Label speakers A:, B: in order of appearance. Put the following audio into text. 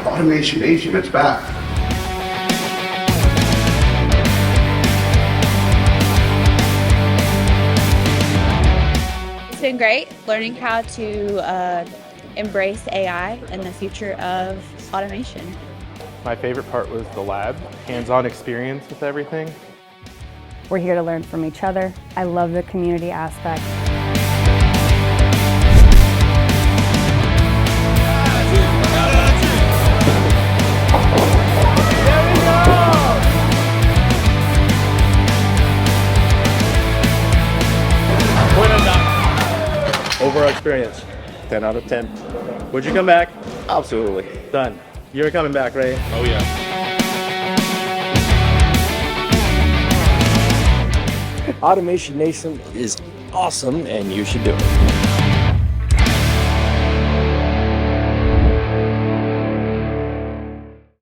A: Automation Nation, it's back.
B: It's been great learning how to embrace AI and the future of automation.
C: My favorite part was the lab, hands-on experience with everything.
D: We're here to learn from each other. I love the community aspect.
E: Overall experience, 10 out of 10. Would you come back? Absolutely. Done. You're coming back, right?
C: Oh yeah.
F: Automation Nation is awesome and you should do it.